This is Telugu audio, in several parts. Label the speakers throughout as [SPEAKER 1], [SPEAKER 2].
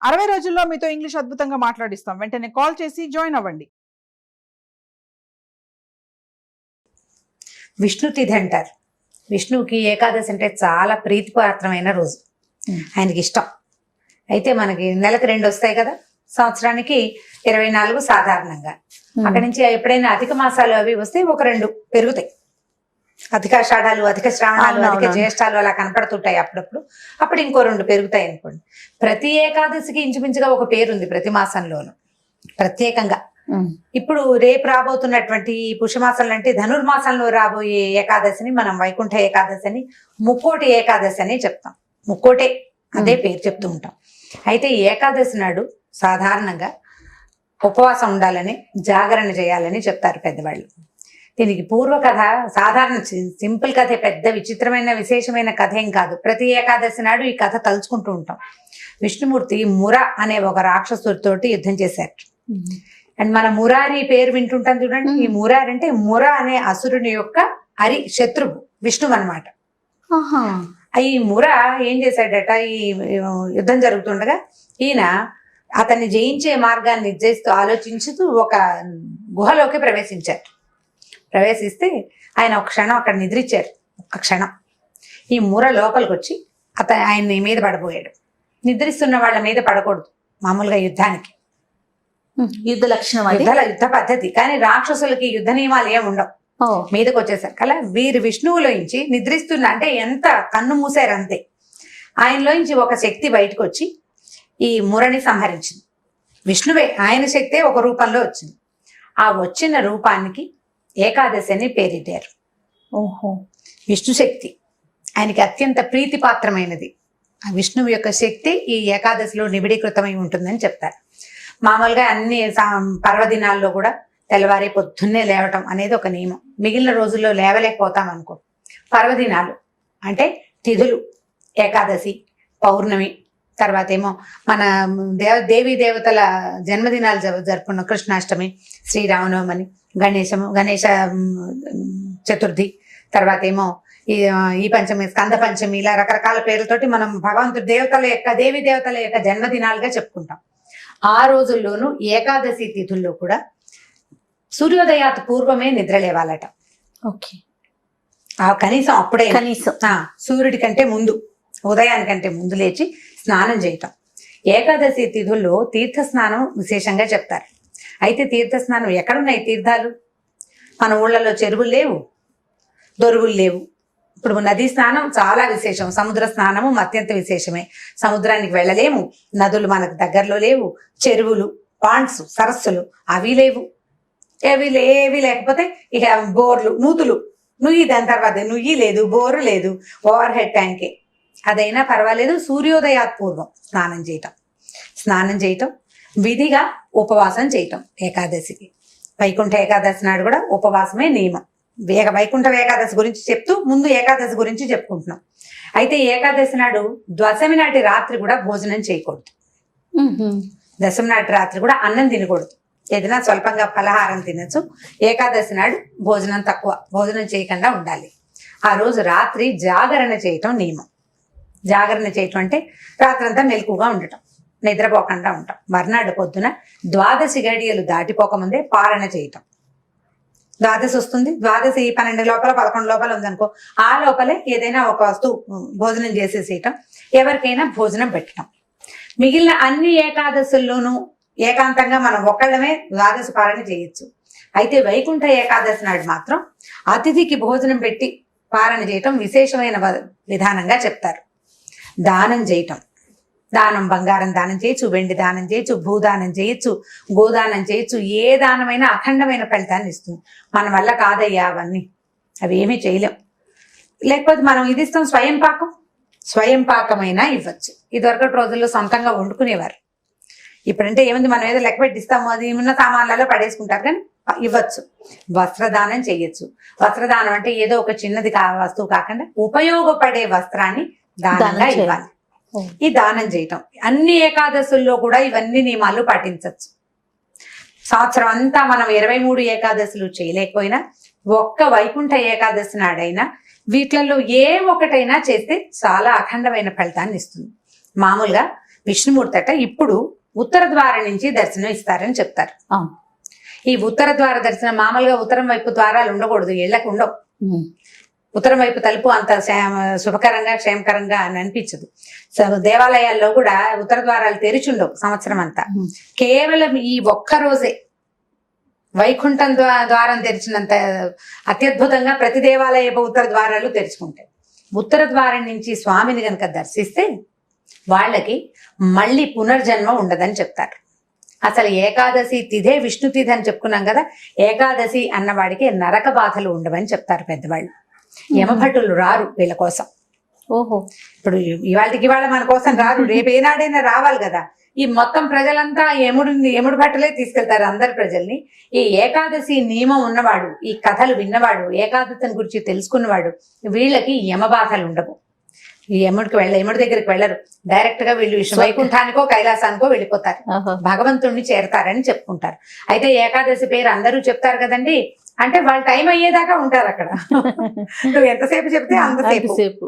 [SPEAKER 1] 60 రోజుల్లో మీతో ఇంగ్లీష్ అద్భుతంగా మాట్లాడిస్తాం. వెంటనే కాల్ చేసి జాయిన్ అవ్వండి.
[SPEAKER 2] విష్ణు తిథి అంటారు. విష్ణువుకి ఏకాదశి అంటే చాలా ప్రీతిపాత్రమైన రోజు, ఆయనకి ఇష్టం. అయితే మనకి నెలకు 2 వస్తాయి కదా, సంవత్సరానికి 24 సాధారణంగా. అక్కడి నుంచి ఎప్పుడైనా అధిక మాసాలు అవి వస్తే ఒక 2 పెరుగుతాయి. అధికాషాఢాలు, అధిక శ్రావణాలు, అధిక జ్యేష్ఠాలు అలా కనపడుతుంటాయి అప్పుడప్పుడు. అప్పుడు ఇంకో 2 పెరుగుతాయి అనుకోండి. ప్రతి ఏకాదశికి ఇంచుమించుగా ఒక పేరు ఉంది ప్రతి మాసంలోనూ ప్రత్యేకంగా. ఇప్పుడు రేపు రాబోతున్నటువంటి పుష్యమాసంలో అంటే ధనుర్మాసంలో రాబోయే ఏకాదశిని మనం వైకుంఠ ఏకాదశి అని, ముక్కోటి ఏకాదశి అని చెప్తాం. ముక్కోటే అదే పేరు చెప్తూ ఉంటాం. అయితే ఏకాదశి నాడు సాధారణంగా ఉపవాసం ఉండాలని, జాగరణ చేయాలని చెప్తారు పెద్దవాళ్ళు. దీనికి పూర్వ కథ సాధారణ సింపుల్ కథే, పెద్ద విచిత్రమైన విశేషమైన కథ ఏం కాదు. ప్రతి ఏకాదశి నాడు ఈ కథ తలుచుకుంటూ ఉంటాం. విష్ణుమూర్తి ముర అనే ఒక రాక్షసుడితోటి యుద్ధం చేశారు. అండ్ మన మురారి పేరు వింటుంటాం చూడండి. ఈ మురారి అంటే ముర అనే అసురుని యొక్క శత్రువు విష్ణువు అనమాట. ఈ ముర ఏం చేశాడట, ఈ యుద్ధం జరుగుతుండగా ఈయన అతన్ని జయించే మార్గాన్ని నిర్దేశిస్తూ ఆలోచించుతూ ఒక గుహలోకి ప్రవేశించారు. ప్రవేశిస్తే ఆయన ఒక క్షణం అక్కడ నిద్రించారు. ఒక క్షణం ఈ ముర లోపలికి వచ్చి ఆయన్ని మీద పడబోయాడు. నిద్రిస్తున్న వాళ్ళ మీద పడకూడదు మామూలుగా యుద్ధానికి,
[SPEAKER 3] యుద్ధ లక్షణం,
[SPEAKER 2] యుద్ధ పద్ధతి. కానీ రాక్షసులకి యుద్ధ నియమాలు ఏమి ఉండవు. మీదకి వచ్చేసారు కదా, వీరు విష్ణువులోంచి నిద్రిస్తున్న అంటే ఎంత కన్ను మూసారు అంతే. ఆయనలోంచి ఒక శక్తి బయటకు వచ్చి ఈ మురని సంహరించింది. విష్ణువే, ఆయన శక్తే ఒక రూపంలో వచ్చింది. ఆ వచ్చిన రూపానికి ఏకాదశి అని పేరిటారు.
[SPEAKER 3] ఓహో,
[SPEAKER 2] విష్ణు శక్తి ఆయనకి అత్యంత ప్రీతిపాత్రమైనది. ఆ విష్ణువు యొక్క శక్తి ఈ ఏకాదశిలో నిబిడీకృతమై ఉంటుందని చెప్తారు. మామూలుగా అన్ని పర్వదినాల్లో కూడా తెల్లవారి పొద్దున్నే లేవటం అనేది ఒక నియమం. మిగిలిన రోజుల్లో లేవలేకపోతాం అనుకో. పర్వదినాలు అంటే తిథులు, ఏకాదశి, పౌర్ణమి, తర్వాత ఏమో మన దేవీ దేవతల జన్మదినాలు జరుపుకున్న కృష్ణాష్టమి, శ్రీరామనవమి, గణేశ చతుర్థి, తర్వాత ఏమో ఈ పంచమి, స్కంద పంచమి, ఇలా రకరకాల పేర్లతోటి మనం భగవంతుడి దేవీ దేవతల యొక్క జన్మదినాలుగా చెప్పుకుంటాం. ఆ రోజుల్లోనూ ఏకాదశి తిథుల్లో కూడా సూర్యోదయాత్ పూర్వమే నిద్ర లేవాలట.
[SPEAKER 3] ఓకే,
[SPEAKER 2] కనీసం అప్పుడే,
[SPEAKER 3] కనీసం
[SPEAKER 2] సూర్యుడి కంటే ముందు, ఉదయానికంటే ముందు లేచి స్నానం చేయటం. ఏకాదశి తిథుల్లో తీర్థ స్నానం విశేషంగా చెప్తారు. అయితే తీర్థ స్నానం ఎక్కడున్నాయి తీర్థాలు? మన ఊళ్ళలో చెరువులు లేవు, దొరువులు లేవు. ఇప్పుడు నదీ స్నానం చాలా విశేషం, సముద్ర స్నానము అత్యంత విశేషమే. సముద్రానికి వెళ్ళలేము, నదులు మనకు దగ్గరలో లేవు, చెరువులు, పాండ్స్, సరస్సులు అవి లేవు. ఏవి లేకపోతే ఇక బోర్లు, నుయ్యి, దాని తర్వాత నుయ్యి లేదు, బోరు లేదు, ఓవర్ హెడ్ ట్యాంకే. అదైనా పర్వాలేదు. సూర్యోదయాత్ పూర్వం స్నానం చేయటం, విధిగా ఉపవాసం చేయటం. ఏకాదశికి, వైకుంఠ ఏకాదశి నాడు కూడా ఉపవాసమే నియమం. వైకుంఠ ఏకాదశి గురించి చెప్తూ ముందు ఏకాదశి గురించి చెప్పుకుంటున్నాం. అయితే ఏకాదశి నాడు దశమి నాటి రాత్రి కూడా భోజనం చేయకూడదు. దశమి నాటి రాత్రి కూడా అన్నం తినకూడదు. ఏదైనా స్వల్పంగా ఫలహారం తినచ్చు. ఏకాదశి నాడు భోజనం తక్కువ, భోజనం చేయకుండా ఉండాలి. ఆ రోజు రాత్రి జాగరణ చేయటం నియమం. జాగరణ చేయటం అంటే రాత్రంతా మెలకుగా ఉండటం, నిద్రపోకుండా ఉంటాం. మర్నాడు పొద్దున ద్వాదశి గడియలు దాటిపోకముందే పారణ చేయటం. ద్వాదశి వస్తుంది, ద్వాదశి 12 లోపల 11 లోపల ఉందనుకో, ఆ లోపలే ఏదైనా ఒక వస్తువు భోజనం చేసేసేయటం, ఎవరికైనా భోజనం పెట్టడం. మిగిలిన అన్ని ఏకాదశుల్లోనూ ఏకాంతంగా మనం ఒకళ్ళమే ద్వాదశి పారణ చేయొచ్చు. అయితే వైకుంఠ ఏకాదశి నాడు మాత్రం అతిథికి భోజనం పెట్టి పారణ చేయటం విశేషమైన విధానంగా చెప్తారు. దానం చేయటం, దానం బంగారం దానం చేయొచ్చు, వెండి దానం చేయొచ్చు, భూదానం చేయొచ్చు, గోదానం చేయొచ్చు. ఏ దానమైనా అఖండమైన ఫలితాన్ని ఇస్తుంది. మన వల్ల కాదయ్యా అవన్నీ, అవి ఏమీ చేయలేం. లేకపోతే మనం ఇది ఇస్తాం, స్వయం పాకమైనా ఇవ్వచ్చు. ఇదివరకటి రోజుల్లో సొంతంగా వండుకునేవారు. ఇప్పుడంటే ఏముంది, మనం ఏదో లెక్క పెట్టిస్తాము, అది ఉన్న సామాన్లలో పడేసుకుంటారు, కానీ ఇవ్వచ్చు. వస్త్రదానం చేయొచ్చు. వస్త్రదానం అంటే ఏదో ఒక చిన్నది వస్తువు కాకుండా ఉపయోగపడే వస్త్రాన్ని దానంగా ఇవ్వాలి. ఈ దానం చేయటం అన్ని ఏకాదశుల్లో కూడా ఇవన్నీ నియమాలు పాటించవచ్చు. సంవత్సరం అంతా మనం 23 ఏకాదశులు చేయలేకపోయినా ఒక్క వైకుంఠ ఏకాదశి నాడైనా వీటిలలో ఏ ఒకటైనా చేస్తే చాలా అఖండమైన ఫలితాన్ని ఇస్తుంది. మామూలుగా విష్ణుమూర్తి అట ఇప్పుడు ఉత్తర ద్వారం నుంచి దర్శనం ఇస్తారని చెప్తారు.
[SPEAKER 3] అవును.
[SPEAKER 2] ఈ ఉత్తర ద్వార దర్శనం మామూలుగా ఉత్తరం వైపు ద్వారాలు ఉండకూడదు, ఇళ్లకు ఉండవు. ఉత్తరం వైపు తలుపు అంత శుభకరంగా క్షేమకరంగా అని అనిపించదు. దేవాలయాల్లో కూడా ఉత్తర ద్వారాలు తెరిచుండవు సంవత్సరం అంతా. కేవలం ఈ ఒక్క రోజే వైకుంఠం ద్వారం తెరిచినంత అత్యద్భుతంగా ప్రతి దేవాలయ ఉత్తర ద్వారాలు తెరుచుకుంటాయి. ఉత్తర ద్వారం నుంచి స్వామిని గనక దర్శిస్తే వాళ్ళకి మళ్ళీ పునర్జన్మ ఉండదని చెప్తారు. అసలు ఏకాదశి తిథే విష్ణు తిథి అని చెప్పుకున్నాం కదా, ఏకాదశి అన్నవాడికి నరక బాధలు ఉండవని చెప్తారు పెద్దవాళ్ళు. యమభటులు రారు వీళ్ళ కోసం.
[SPEAKER 3] ఓహో.
[SPEAKER 2] ఇప్పుడు ఇవాళ మన కోసం రారు, రేపు ఏనాడైనా రావాలి కదా. ఈ మొత్తం ప్రజలంతా యముడు భట్టలే తీసుకెళ్తారు అందరి ప్రజల్ని. ఈ ఏకాదశి నియమం ఉన్నవాడు, ఈ కథలు విన్నవాడు, ఏకాదశిని గురించి తెలుసుకున్నవాడు, వీళ్ళకి యమబాధలు ఉండవు. ఈ యముడి దగ్గరికి వెళ్ళరు, డైరెక్ట్ గా వీళ్ళు వైకుంఠానికో కైలాసానికో వెళ్ళిపోతారు, భగవంతుణ్ణి చేరతారని చెప్పుకుంటారు. అయితే ఏకాదశి పేరు అందరూ చెప్తారు కదండి, అంటే వాళ్ళ టైం అయ్యేదాకా ఉంటారు అక్కడ. నువ్వు ఎంతసేపు చెప్తే అంతసేపు.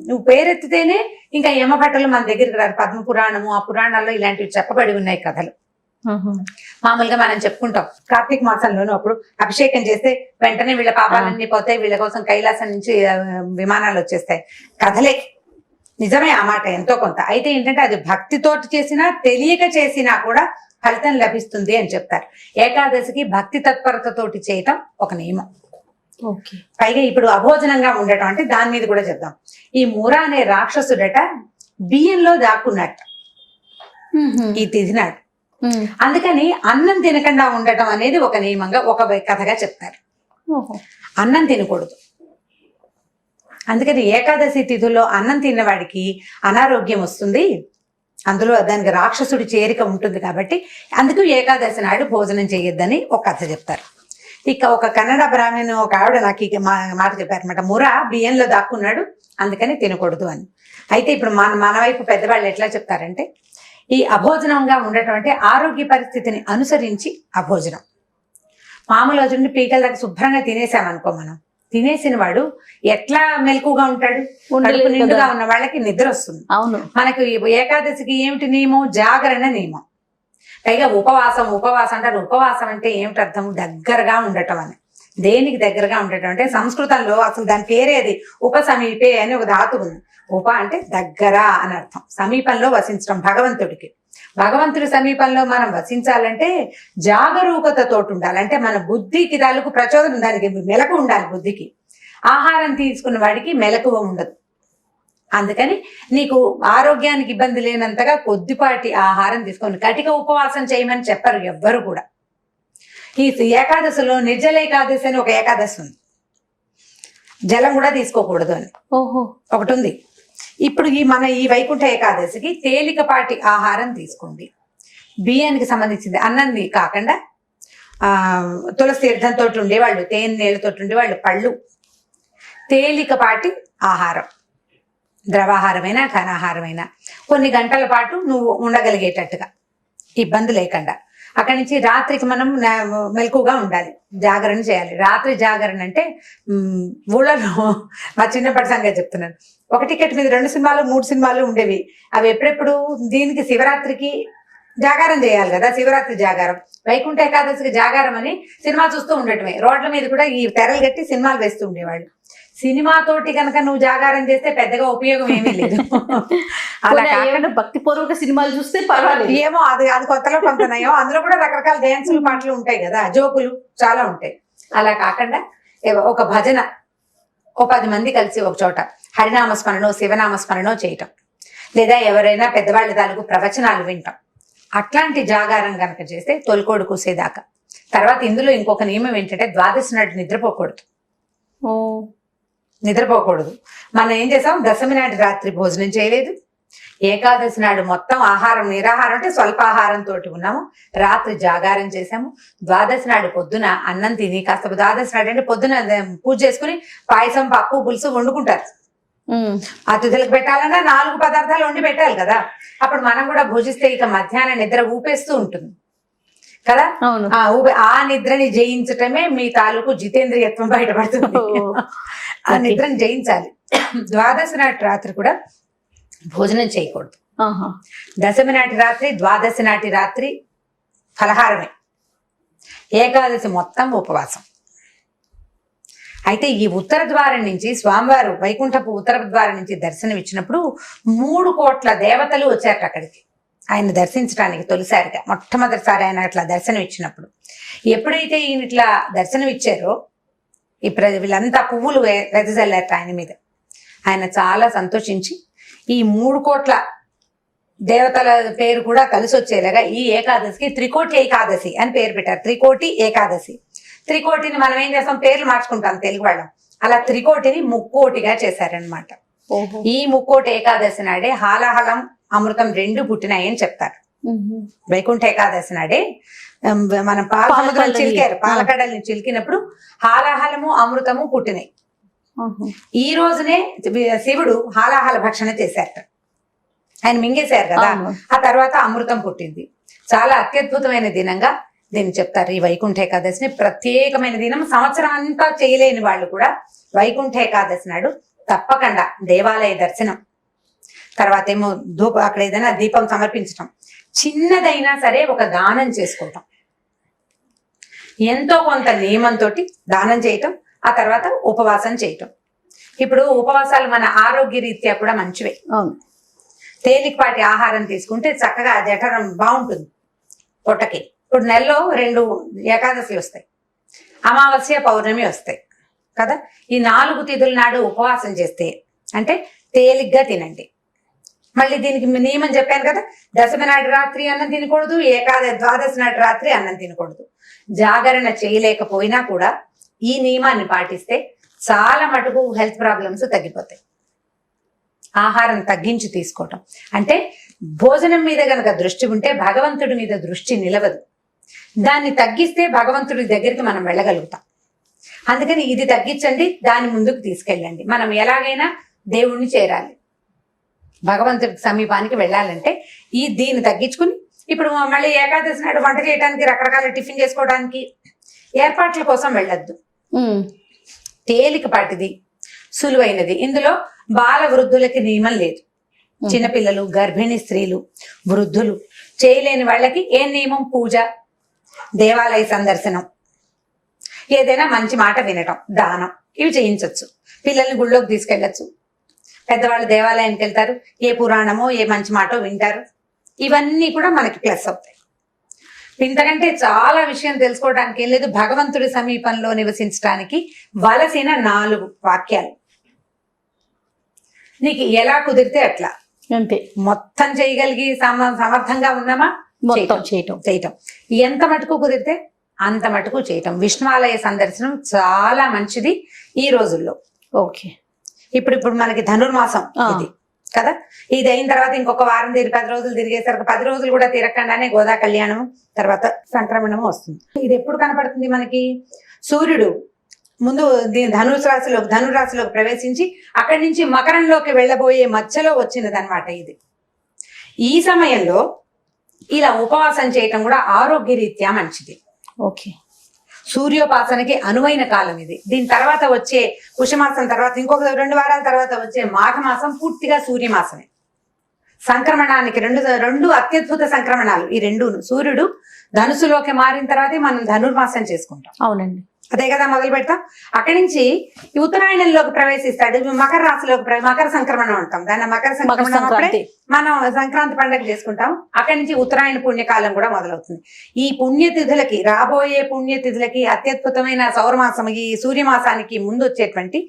[SPEAKER 2] నువ్వు పేరెత్తితేనే ఇంకా యమభట్టలు మన దగ్గరికి రారు. పద్మ పురాణము, ఆ పురాణాల్లో ఇలాంటివి చెప్పబడి ఉన్నాయి కథలు. మామూలుగా మనం చెప్పుకుంటాం కార్తీక మాసంలోనూ అప్పుడు అభిషేకం చేస్తే వెంటనే వీళ్ళ పాపాలన్నీ పోతాయి, వీళ్ళ కోసం కైలాసం నుంచి విమానాలు వచ్చేస్తాయి. కథలే, నిజమే ఆ మాట ఎంతో కొంత. అయితే ఏంటంటే అది భక్తితోటి చేసినా తెలియక చేసినా కూడా ఫలితం లభిస్తుంది అని చెప్తారు. ఏకాదశికి భక్తి తత్పరతతోటి చేయటం ఒక నియమం. పైగా ఇప్పుడు అభోజనంగా ఉండటం అంటే దాని మీద కూడా చెప్దాం. ఈ ముర అనే రాక్షసుడట బియ్యంలో దాక్కున్నట్ట ఈ తిథి నాడు. అందుకని అన్నం తినకుండా ఉండటం అనేది ఒక నియమంగా ఒక కథగా చెప్తారు. అన్నం తినకూడదు. అందుకని ఏకాదశి తిథుల్లో అన్నం తిన్నవాడికి అనారోగ్యం వస్తుంది, అందులో దానికి రాక్షసుడి చేరిక ఉంటుంది కాబట్టి అందుకు ఏకాదశి నాడు భోజనం చేయొద్దని ఒక కథ చెప్తారు. ఇక ఒక కన్నడ బ్రాహ్మణు ఒక ఆవిడ నాకు ఈ మాట చెప్పారనమాట, ముర బియ్యంలో దాక్కున్నాడు అందుకని తినకూడదు అని. అయితే ఇప్పుడు మన వైపు పెద్దవాళ్ళు ఎట్లా చెప్తారంటే, ఈ అభోజనంగా ఉండటం అంటే ఆరోగ్య పరిస్థితిని అనుసరించి అభోజనం. మామూలు రోజుండి పీకల దగ్గర శుభ్రంగా తినేసామనుకో, మనం తినేసిన వాడు ఎట్లా మెలకుగా ఉంటాడు? నిండుగా ఉన్న వాళ్ళకి నిద్ర వస్తుంది.
[SPEAKER 3] అవును.
[SPEAKER 2] మనకు ఏకాదశికి ఏమిటి నియమం? జాగరణ నియమం. పైగా ఉపవాసం అంటారు. ఉపవాసం అంటే ఏమిటి అర్థం? దగ్గరగా ఉండటం అని. దేనికి దగ్గరగా ఉండటం అంటే సంస్కృతంలో అసలు దాని పేరేది ఉపసమీపే అని ఒక ధాతు ఉంది. ఉప అంటే దగ్గర అని అర్థం, సమీపంలో వసించడం భగవంతుడికి. భగవంతుడి సమీపంలో మనం వసించాలంటే జాగరూకతతోటి ఉండాలి. అంటే మన బుద్ధికి తాలూకు ప్రచోదనం, దానికి మెలకు ఉండాలి బుద్ధికి. ఆహారం తీసుకున్న వాడికి మెలకువ ఉండదు. అందుకని నీకు ఆరోగ్యానికి ఇబ్బంది లేనంతగా కొద్దిపాటి ఆహారం తీసుకోండి. కటిక ఉపవాసం చేయమని చెప్పరు ఎవ్వరు కూడా. ఈ ఏకాదశిలో నిర్జల ఏకాదశి అని ఒక ఏకాదశి ఉంది, జలం కూడా తీసుకోకూడదు అని ఒకటి ఉంది. ఇప్పుడు ఈ వైకుంఠ ఏకాదశికి తేలికపాటి ఆహారం తీసుకోండి. బియ్యానికి సంబంధించింది అన్నంది కాకుండా తులసి తీర్థంతో ఉండేవాళ్ళు, తేనె నీళ్ళతో ఉండేవాళ్ళు, పళ్ళు, తేలికపాటి ఆహారం, ద్రవాహారమైనా ఘనాహారమైనా కొన్ని గంటల పాటు నువ్వు ఉండగలిగేటట్టుగా ఇబ్బంది లేకుండా. అక్కడి నుంచి రాత్రికి మనం మెలకుగా ఉండాలి, జాగరణ చేయాలి. రాత్రి జాగరణ అంటే ఊళ్ళలో మా చిన్నప్పటి సంగతి చెప్తున్నాను. ఒక టికెట్ మీద 2 సినిమాలు 3 సినిమాలు ఉండేవి. అవి ఎప్పుడెప్పుడు దీనికి శివరాత్రికి జాగారం చేయాలి కదా, శివరాత్రి జాగారం. వైకుంఠ ఏకాదశికి జాగారం అని సినిమా చూస్తూ ఉండటమే. రోడ్ల మీద కూడా ఈ తెరలు కట్టి సినిమాలు వేస్తూ ఉండేవాళ్ళు. సినిమాతోటి కనుక నువ్వు జాగారం చేస్తే పెద్దగా ఉపయోగం ఏమీ లేదు.
[SPEAKER 3] అలా కాకుండా భక్తిపూర్వక సినిమాలు చూస్తే పర్వాలేదు.
[SPEAKER 2] ఏమో అది కొత్తలో కొంత నయం. అందులో కూడా రకరకాల డ్యాన్సులు పాటలు ఉంటాయి కదా, జోకులు చాలా ఉంటాయి. అలా కాకుండా ఒక భజన, ఓ 10 మంది కలిసి ఒక చోట హరినామస్మరణో శివనామస్మరణో చేయటం, లేదా ఎవరైనా పెద్దవాళ్ళ తాలూకు ప్రవచనాలు వింటాం. అట్లాంటి జాగారం కనుక చేస్తే తొలికోడు కూసేదాకా. తర్వాత ఇందులో ఇంకొక నియమం ఏంటంటే ద్వాదశి నాడు నిద్రపోకూడదు. మనం ఏం చేసాం? దశమి నాటి రాత్రి భోజనం చేయలేదు. ఏకాదశి నాడు మొత్తం ఆహారం నిరాహారం అంటే స్వల్పాహారంతో ఉన్నాము. రాత్రి జాగారం చేసాము. ద్వాదశి నాడు పొద్దున అన్నం తిని కాస్త, ద్వాదశి నాడు అంటే పొద్దున పూజ చేసుకుని పాయసం, పప్పు, పులుసు వండుకుంటారు. అతిథులకు పెట్టాలన్నా 4 పదార్థాలు వండి పెట్టాలి కదా. అప్పుడు మనం కూడా భుజిస్తే ఇక మధ్యాహ్నం నిద్ర ఊపేస్తూ ఉంటుంది కదా. ఆ నిద్రని జయించటమే మీ తాలూకు జితేంద్రియత్వం బయటపడుతుంది. ఆ నిద్రని జయించాలి. ద్వాదశి నాటి రాత్రి కూడా భోజనం చేయకూడదు.
[SPEAKER 3] ఆహా.
[SPEAKER 2] దశమి నాటి రాత్రి, ద్వాదశి నాటి రాత్రి ఫలహారమే, ఏకాదశి మొత్తం ఉపవాసం. అయితే ఈ ఉత్తర ద్వారం నుంచి స్వామివారు వైకుంఠపు ఉత్తర ద్వారం నుంచి దర్శనం ఇచ్చినప్పుడు 3 కోట్ల దేవతలు వచ్చారు అక్కడికి ఆయన దర్శించడానికి. తొలిసారిగా మొట్టమొదటిసారి ఆయన అట్లా దర్శనం ఇచ్చినప్పుడు, ఎప్పుడైతే ఈయన ఇట్లా దర్శనం ఇచ్చారో వీళ్ళంతా పువ్వులు వెదజల్లారు ఆయన మీద. ఆయన చాలా సంతోషించి ఈ 3 కోట్ల దేవతల పేరు కూడా కలిసి వచ్చేలాగా ఈ ఏకాదశికి త్రికోటి ఏకాదశి అని పేరు పెట్టారు. త్రికోటి ఏకాదశి. త్రికోటిని మనం ఏం చేస్తాం, పేర్లు మార్చుకుంటాం తెలుగు వాళ్ళం. అలా త్రికోటిని ముక్కోటిగా చేశారనమాట. ఈ ముక్కోటి ఏకాదశి నాడే హాలాహలం అమృతం 2 పుట్టినాయని చెప్తారు. వైకుంఠ ఏకాదశి నాడే మనం పాలసముద్రం చిలికారు, పాలకడల్ని చిలికినప్పుడు హాలాహలము అమృతము పుట్టినాయి. ఈ రోజునే శివుడు హాలాహల భక్షణ చేశారు, ఆయన మింగేశారు కదా. ఆ తర్వాత అమృతం పుట్టింది. చాలా అత్యద్భుతమైన దినంగా దీన్ని చెప్తారు. ఈ వైకుంఠ ఏకాదశిని ప్రత్యేకమైన దినం. సంవత్సరం అంతా చేయలేని వాళ్ళు కూడా వైకుంఠ ఏకాదశి నాడు తప్పకుండా దేవాలయ దర్శనం, తర్వాత ఏమో అక్కడ ఏదైనా దీపం సమర్పించటం, చిన్నదైనా సరే ఒక దానం చేసుకోవటం, ఎంతో కొంత నియమంతో దానం చేయటం, ఆ తర్వాత ఉపవాసం చేయటం. ఇప్పుడు ఉపవాసాలు మన ఆరోగ్య రీత్యా కూడా మంచివే. తేలికపాటి ఆహారం తీసుకుంటే చక్కగా జఠరం బాగుంటుంది పొట్టకి. ఇప్పుడు నెలలో 2 ఏకాదశి వస్తాయి, అమావాస్య పౌర్ణమి వస్తాయి కదా. ఈ 4 తిథుల నాడు ఉపవాసం చేస్తే అంటే తేలిగ్గా తినండి. మళ్ళీ దీనికి నియమం చెప్పాను కదా, దశమి నాటి రాత్రి అన్నం తినకూడదు, ద్వాదశి నాటి రాత్రి అన్నం తినకూడదు. జాగరణ చేయలేకపోయినా కూడా ఈ నియమాన్ని పాటిస్తే చాలా మటుకు హెల్త్ ప్రాబ్లమ్స్ తగ్గిపోతాయి. ఆహారం తగ్గించి తీసుకోవటం అంటే భోజనం మీద గనక దృష్టి ఉంటే భగవంతుడి మీద దృష్టి నిలవదు. దాన్ని తగ్గిస్తే భగవంతుడి దగ్గరికి మనం వెళ్ళగలుగుతాం. అందుకని ఇది తగ్గించండి, దాన్ని ముందుకు తీసుకెళ్ళండి. మనం ఎలాగైనా దేవుణ్ణి చేరాలి, భగవంతుడి సమీపానికి వెళ్ళాలంటే దీన్ని తగ్గించుకుని, ఇప్పుడు మళ్ళీ ఏకాదశి నాడు వంట చేయడానికి, రకరకాల టిఫిన్ చేసుకోవడానికి ఏర్పాట్ల కోసం వెళ్ళొద్దు. తేలికపాటిది, సులువైనది. ఇందులో బాల వృద్ధులకి నియమం లేదు. చిన్నపిల్లలు, గర్భిణీ స్త్రీలు, వృద్ధులు చేయలేని వాళ్ళకి ఏ నియమం, పూజ, దేవాలయ సందర్శనం, ఏదైనా మంచి మాట వినటం, దానం, ఇవి చేయించవచ్చు. పిల్లల్ని గుళ్ళోకి తీసుకెళ్లొచ్చు. పెద్దవాళ్ళు దేవాలయానికి వెళ్తారు, ఏ పురాణమో ఏ మంచి మాటో వింటారు. ఇవన్నీ కూడా మనకి ప్లస్ అవుతాయి. ఇంతకంటే చాలా విషయం తెలుసుకోవడానికి ఏం లేదు. భగవంతుడి సమీపంలో నివసించడానికి వలసిన 4 వాక్యాలు. నీకు ఎలా కుదిరితే అట్లా,
[SPEAKER 3] అంతే.
[SPEAKER 2] మొత్తం చేయగలిగి సమర్థంగా ఉన్నామా,
[SPEAKER 3] మొత్తం చేయటం.
[SPEAKER 2] ఎంత మటుకు కుదిరితే అంత మటుకు చేయటం. విష్ణువాలయ సందర్శనం చాలా మంచిది ఈ రోజుల్లో.
[SPEAKER 3] ఓకే.
[SPEAKER 2] ఇప్పుడు మనకి ధనుర్మాసం ఇది కదా. ఇది అయిన తర్వాత ఇంకొక వారం 10 రోజులు తిరిగేసరికి 10 రోజులు కూడా తిరగకుండానే గోదా కళ్యాణం, తర్వాత సంక్రమణము వస్తుంది. ఇది ఎప్పుడు కనపడుతుంది మనకి? సూర్యుడు ముందు ధనురాశిలోకి ప్రవేశించి అక్కడి నుంచి మకరంలోకి వెళ్ళబోయే మధ్యలో వచ్చినదనమాట ఇది. ఈ సమయంలో ఇలా ఉపవాసం చేయటం కూడా ఆరోగ్య రీత్యా మంచిది.
[SPEAKER 3] ఓకే.
[SPEAKER 2] సూర్యోపాసనకి అనువైన కాలం ఇది. దీని తర్వాత వచ్చే పుష్యమాసం తర్వాత ఇంకొక 2 వారాల తర్వాత వచ్చే మాఘమాసం పూర్తిగా సూర్యమాసమే. సంక్రమణానికి రెండు అత్యద్భుత సంక్రమణాలు ఈ 2. సూర్యుడు ధనుసులోకి మారిన తర్వాతే మనం ధనుర్మాసం చేసుకుంటాం.
[SPEAKER 3] అవునండి,
[SPEAKER 2] అదే కదా మొదలు పెడతాం. అక్కడి నుంచి ఈ ఉత్తరాయణంలోకి ప్రవేశిస్తాడు, మకర రాశిలోకి మకర సంక్రమణం అంటాం దాన్ని. మకర సంక్రమణం అప్పుడే మనం సంక్రాంతి పండుగ చేసుకుంటాం. అక్కడి నుంచి ఉత్తరాయణ పుణ్యకాలం కూడా మొదలవుతుంది. ఈ పుణ్యతిథులకి, రాబోయే పుణ్యతిథులకి అత్యద్భుతమైన సౌరమాసం, ఈ సూర్యమాసానికి ముందు వచ్చేటువంటి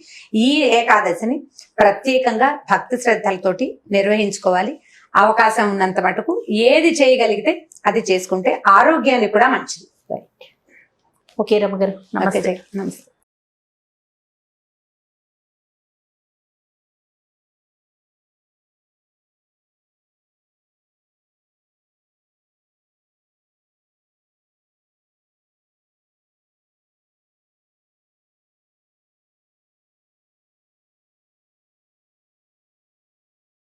[SPEAKER 2] ఈ ఏకాదశిని ప్రత్యేకంగా భక్తి శ్రద్ధలతోటి నిర్వహించుకోవాలి. అవకాశం ఉన్నంత మటుకు ఏది చేయగలిగితే అది చేసుకుంటే ఆరోగ్యానికి కూడా మంచిది.
[SPEAKER 3] ఓకే రమ్మ గారు, నమస్తే.
[SPEAKER 2] నమస్తే.